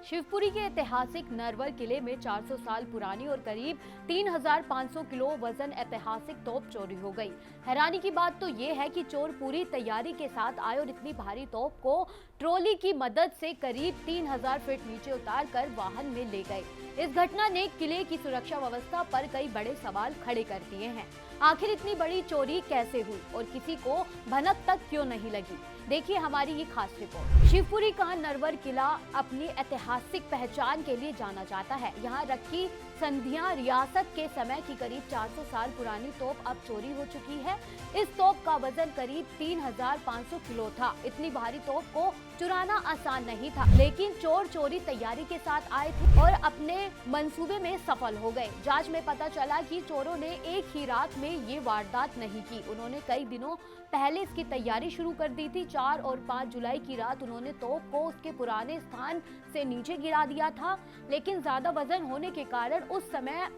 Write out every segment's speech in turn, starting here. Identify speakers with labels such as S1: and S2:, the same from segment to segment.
S1: शिवपुरी के ऐतिहासिक नरवर किले में 400 साल पुरानी और करीब 3,500 किलो वजन ऐतिहासिक तोप चोरी हो गई। हैरानी की बात तो ये है कि चोर पूरी तैयारी के साथ आए और इतनी भारी तोप को ट्रॉली की मदद से करीब 3,000 फीट नीचे उतार कर वाहन में ले गए। इस घटना ने किले की सुरक्षा व्यवस्था पर कई बड़े सवाल खड़े कर दिए हैं। आखिर इतनी बड़ी चोरी कैसे हुई और किसी को भनक तक क्यों नहीं लगी? देखिए हमारी ये खास रिपोर्ट। शिवपुरी का नरवर किला अपनी ऐतिहासिक पहचान के लिए जाना जाता है। यहाँ रखी संधियां रियासत के समय की करीब 400 साल पुरानी तोप अब चोरी हो चुकी है। इस तोप का वजन करीब 3,500 किलो था। इतनी भारी तोप को चुराना आसान नहीं था, लेकिन चोर चोरी तैयारी के साथ आए थे और अपने मंसूबे में सफल हो गए। जांच में पता चला कि चोरों ने एक ही रात में ये वारदात नहीं की। उन्होंने कई दिनों पहले इसकी तैयारी शुरू कर दी थी। 4 और 5 जुलाई की रात उन्होंने तोप को उसके पुराने स्थान से नीचे गिरा दिया था, लेकिन ज्यादा वजन होने के कारण उस समय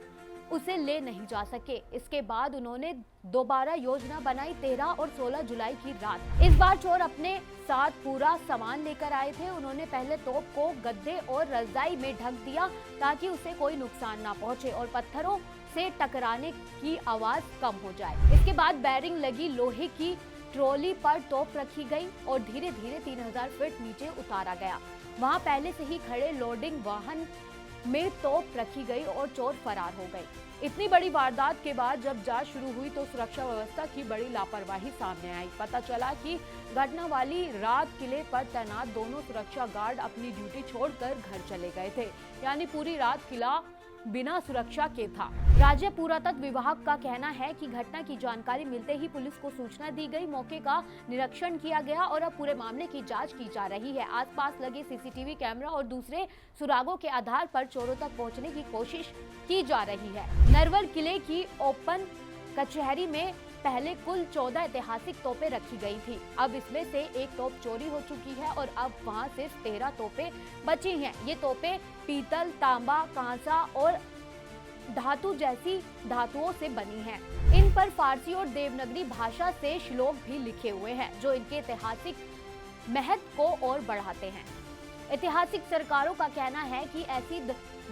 S1: उसे ले नहीं जा सके। इसके बाद उन्होंने दोबारा योजना बनाई 13 और 16 जुलाई की रात। इस बार चोर अपने साथ पूरा सामान लेकर आए थे। उन्होंने पहले तोप को गद्दे और रजाई में ढक दिया ताकि उसे कोई नुकसान ना पहुंचे और पत्थरों से टकराने की आवाज कम हो जाए। इसके बाद बैरिंग लगी लोहे की ट्रॉली पर तोप रखी गई और धीरे धीरे 3,000 फीट नीचे उतारा गया। वहां पहले से ही खड़े लोडिंग वाहन में तोप रखी गई और चोर फरार हो गए। इतनी बड़ी वारदात के बाद जब जांच शुरू हुई तो सुरक्षा व्यवस्था की बड़ी लापरवाही सामने आई। पता चला कि घटना वाली रात किले पर तैनात दोनों सुरक्षा गार्ड अपनी ड्यूटी छोड़कर घर चले गए थे, यानी पूरी रात किला बिना सुरक्षा के था। राज्य पुरातत्व विभाग का कहना है कि घटना की जानकारी मिलते ही पुलिस को सूचना दी गई, मौके का निरीक्षण किया गया और अब पूरे मामले की जांच की जा रही है। आसपास लगे सीसीटीवी कैमरा और दूसरे सुरागों के आधार पर चोरों तक पहुंचने की कोशिश की जा रही है। नरवर किले की ओपन कचहरी में पहले कुल 14 ऐतिहासिक तोपें रखी गई थी। अब इसमें से एक तोप चोरी हो चुकी है और अब वहां सिर्फ 13 तोपें बची हैं। ये तोपें पीतल, तांबा, कांसा और धातु जैसी धातुओं से बनी हैं। इन पर फारसी और देवनागरी भाषा से श्लोक भी लिखे हुए हैं, जो इनके ऐतिहासिक महत्व को और बढ़ाते हैं। ऐतिहासिक सरकारों का कहना है कि ऐसी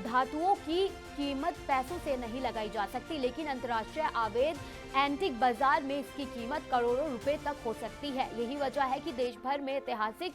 S1: धातुओं की कीमत पैसों से नहीं लगाई जा सकती, लेकिन अंतर्राष्ट्रीय अवैध एंटीक बाजार में इसकी कीमत करोड़ों रुपए तक हो सकती है। यही वजह है कि देश भर में ऐतिहासिक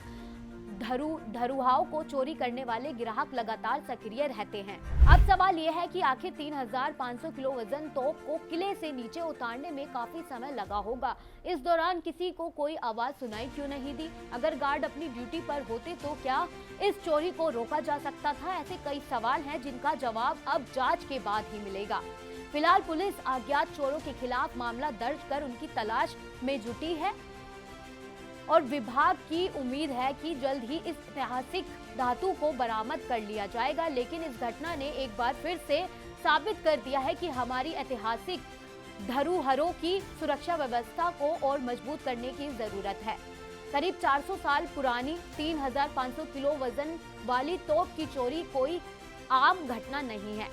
S1: धरोहरों को चोरी करने वाले ग्राहक लगातार सक्रिय रहते हैं। अब सवाल यह है कि आखिर 3,500 किलो वजन तोप को किले से नीचे उतारने में काफी समय लगा होगा। इस दौरान किसी को कोई आवाज सुनाई क्यों नहीं दी? अगर गार्ड अपनी ड्यूटी पर होते तो क्या इस चोरी को रोका जा सकता था? ऐसे कई सवाल हैं जिनका जवाब अब जांच के बाद ही मिलेगा। फिलहाल पुलिस अज्ञात चोरों के खिलाफ मामला दर्ज कर उनकी तलाश में जुटी है और विभाग की उम्मीद है कि जल्द ही इस ऐतिहासिक धातु को बरामद कर लिया जाएगा। लेकिन इस घटना ने एक बार फिर से साबित कर दिया है कि हमारी ऐतिहासिक धरोहरों की सुरक्षा व्यवस्था को और मजबूत करने की जरूरत है। करीब 400 साल पुरानी 3,500 किलो वजन वाली तोप की चोरी कोई आम घटना नहीं है।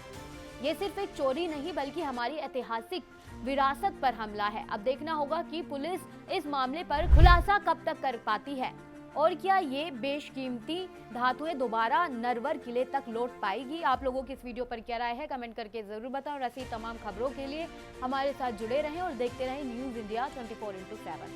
S1: ये सिर्फ एक चोरी नहीं बल्कि हमारी ऐतिहासिक विरासत पर हमला है। अब देखना होगा कि पुलिस इस मामले पर खुलासा कब तक कर पाती है और क्या ये बेशकीमती धातुएं दोबारा नरवर किले तक लौट पाएगी। आप लोगों की इस वीडियो पर क्या राय है, कमेंट करके जरूर बताओ। और ऐसी तमाम खबरों के लिए हमारे साथ जुड़े रहें और देखते रहें न्यूज़ इंडिया 24x7।